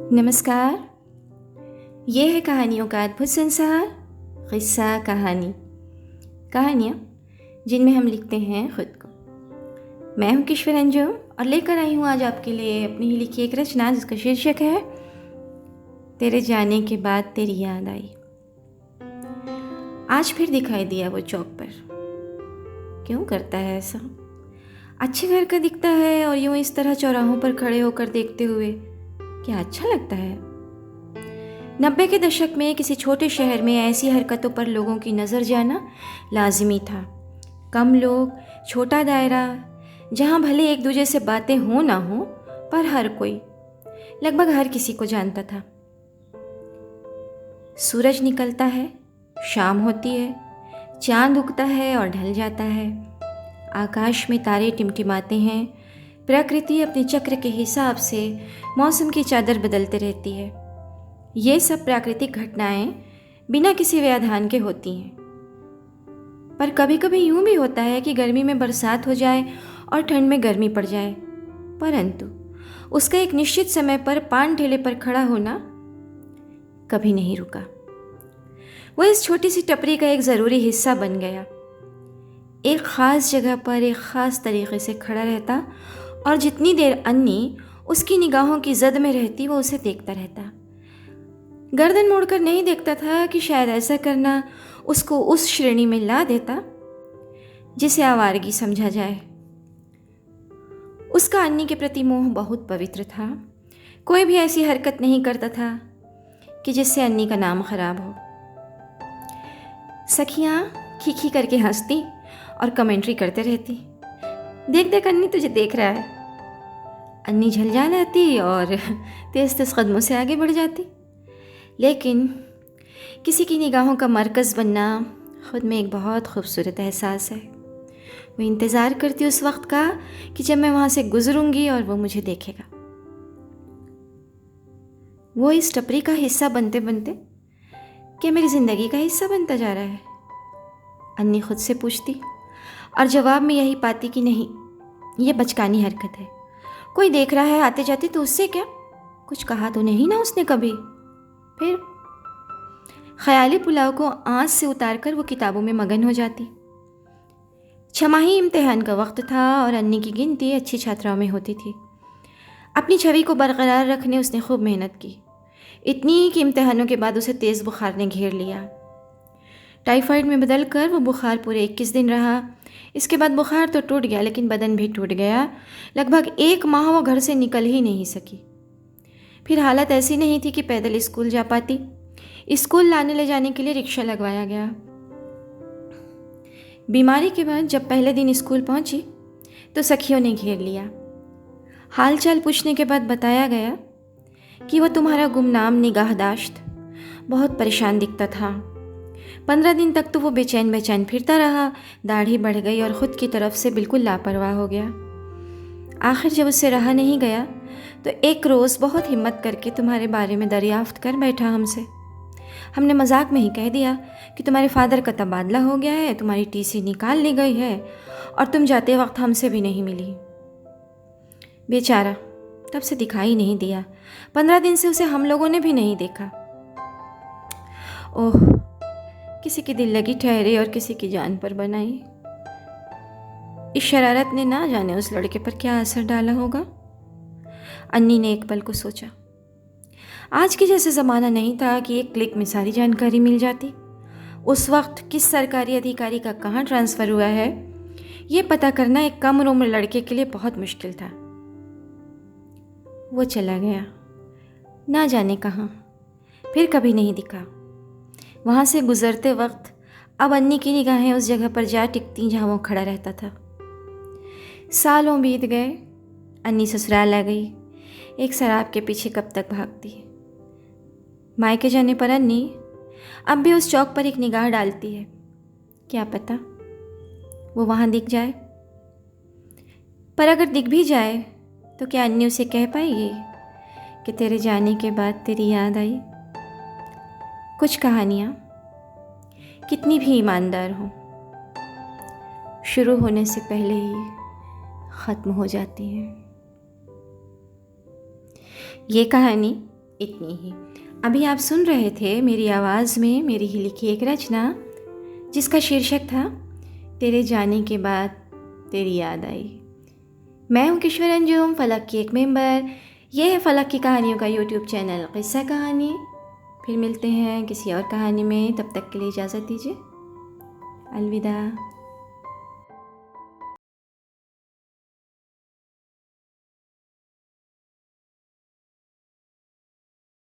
नमस्कार। ये है कहानियों का अद्भुत संसार। किस्सा कहानी, कहानियाँ जिनमें हम लिखते हैं खुद को। मैं हूँ किश्वर अंजुम और लेकर आई हूँ आज आपके लिए अपनी ही लिखी एक रचना जिसका शीर्षक है तेरे जाने के बाद तेरी याद आई। आज फिर दिखाई दिया वो चौक पर। क्यों करता है ऐसा? अच्छे घर का दिखता है और यूं इस तरह चौराहों पर खड़े होकर देखते हुए क्या अच्छा लगता है। 90 के दशक में किसी छोटे शहर में ऐसी हरकतों पर लोगों की नज़र जाना लाजिमी था। कम लोग, छोटा दायरा, जहाँ भले एक दूसरे से बातें हो ना हो, पर हर कोई, लगभग हर किसी को जानता था। सूरज निकलता है, शाम होती है, चांद उगता है और ढल जाता है, आकाश में तारे टिमटिमाते हैं, प्रकृति अपने चक्र के हिसाब से मौसम की चादर बदलते रहती है। ये सब प्राकृतिक घटनाएं बिना किसी व्यवधान के होती हैं। पर कभी कभी यूं भी होता है कि गर्मी में बरसात हो जाए और ठंड में गर्मी पड़ जाए, परंतु उसका एक निश्चित समय पर पान ठेले पर खड़ा होना कभी नहीं रुका। वो इस छोटी सी टपरी का एक ज़रूरी हिस्सा बन गया। एक ख़ास जगह पर एक ख़ास तरीके से खड़ा रहता और जितनी देर अन्नी उसकी निगाहों की जद में रहती वो उसे देखता रहता। गर्दन मोड़कर नहीं देखता था कि शायद ऐसा करना उसको उस श्रेणी में ला देता जिसे आवारगी समझा जाए। उसका अन्नी के प्रति मोह बहुत पवित्र था। कोई भी ऐसी हरकत नहीं करता था कि जिससे अन्नी का नाम खराब हो। सखियाँ खीखी करके हंसती और कमेंट्री करते रहती, देख देख अन्नी तुझे देख रहा है। अन्नी झलझा जाती और तेज तेज कदमों से आगे बढ़ जाती। लेकिन किसी की निगाहों का मरकज़ बनना खुद में एक बहुत खूबसूरत एहसास है। वो इंतज़ार करती उस वक्त का कि जब मैं वहाँ से गुजरूंगी और वो मुझे देखेगा। वो इस टपरी का हिस्सा बनते बनते क्या मेरी ज़िंदगी का हिस्सा बनता जा रहा है? अन्नी खुद से पूछती और जवाब में यही पाती कि नहीं, ये बचकानी हरकत है। कोई देख रहा है आते जाते तो उससे क्या, कुछ कहा तो नहीं ना उसने कभी। फिर ख्याली पुलाव को आँच से उतार कर वो किताबों में मगन हो जाती। छमाही इम्तिहान का वक्त था और अन्नी की गिनती अच्छी छात्राओं में होती थी। अपनी छवि को बरकरार रखने उसने खूब मेहनत की, इतनी कि इम्तिहानों के बाद उसे तेज़ बुखार ने घेर लिया। टाइफाइड में बदल कर वो बुखार पूरे 21 दिन रहा। इसके बाद बुखार तो टूट गया लेकिन बदन भी टूट गया। लगभग 1 माह वो घर से निकल ही नहीं सकी। फिर हालत ऐसी नहीं थी कि पैदल स्कूल जा पाती। स्कूल लाने ले जाने के लिए रिक्शा लगवाया गया। बीमारी के बाद जब पहले दिन स्कूल पहुंची तो सखियों ने घेर लिया। हाल चाल पूछने के बाद बताया गया कि वह तुम्हारा गुमनाम निगाहदाश्त बहुत परेशान दिखता था। 15 दिन तक तो वो बेचैन बेचैन फिरता रहा, दाढ़ी बढ़ गई और ख़ुद की तरफ से बिल्कुल लापरवाह हो गया। आखिर जब उससे रहा नहीं गया तो एक रोज़ बहुत हिम्मत करके तुम्हारे बारे में दरियाफ्त कर बैठा हमसे। हमने मजाक में ही कह दिया कि तुम्हारे फादर का तबादला हो गया है, तुम्हारी टीसी निकाल ली गई है और तुम जाते वक्त हमसे भी नहीं मिली। बेचारा तब से दिखाई नहीं दिया। 15 दिन से उसे हम लोगों ने भी नहीं देखा। ओह, किसी की दिल लगी ठहरी और किसी की जान पर बनाई। इस शरारत ने ना जाने उस लड़के पर क्या असर डाला होगा। अन्नी ने एक पल को सोचा। आज के जैसे ज़माना नहीं था कि एक क्लिक में सारी जानकारी मिल जाती। उस वक्त किस सरकारी अधिकारी का कहाँ ट्रांसफ़र हुआ है, ये पता करना एक कम उम्र लड़के के लिए बहुत मुश्किल था। वो चला गया, ना जाने कहाँ, फिर कभी नहीं दिखा। वहाँ से गुज़रते वक्त अब अन्नी की निगाहें उस जगह पर जा टिकती जहाँ वो खड़ा रहता था। सालों बीत गए, अन्नी ससुराल आ गई। एक शराब के पीछे कब तक भागती। मायके जाने पर अन्नी अब भी उस चौक पर एक निगाह डालती है। क्या पता वो वहाँ दिख जाए। पर अगर दिख भी जाए तो क्या अन्नी उसे कह पाएगी कि तेरे जाने के बाद तेरी याद आई? कुछ कहानियाँ कितनी भी ईमानदार हों, शुरू होने से पहले ही ख़त्म हो जाती हैं। ये कहानी इतनी ही। अभी आप सुन रहे थे मेरी आवाज़ में मेरी ही लिखी एक रचना जिसका शीर्षक था तेरे जाने के बाद तेरी याद आई। मैं हूँ किशोर अंजुम, फलक की एक मेंबर। ये है फलक की कहानियों का यूट्यूब चैनल किस्सा कहानी। फिर मिलते हैं किसी और कहानी में, तब तक के लिए इजाज़त दीजिए। अलविदा।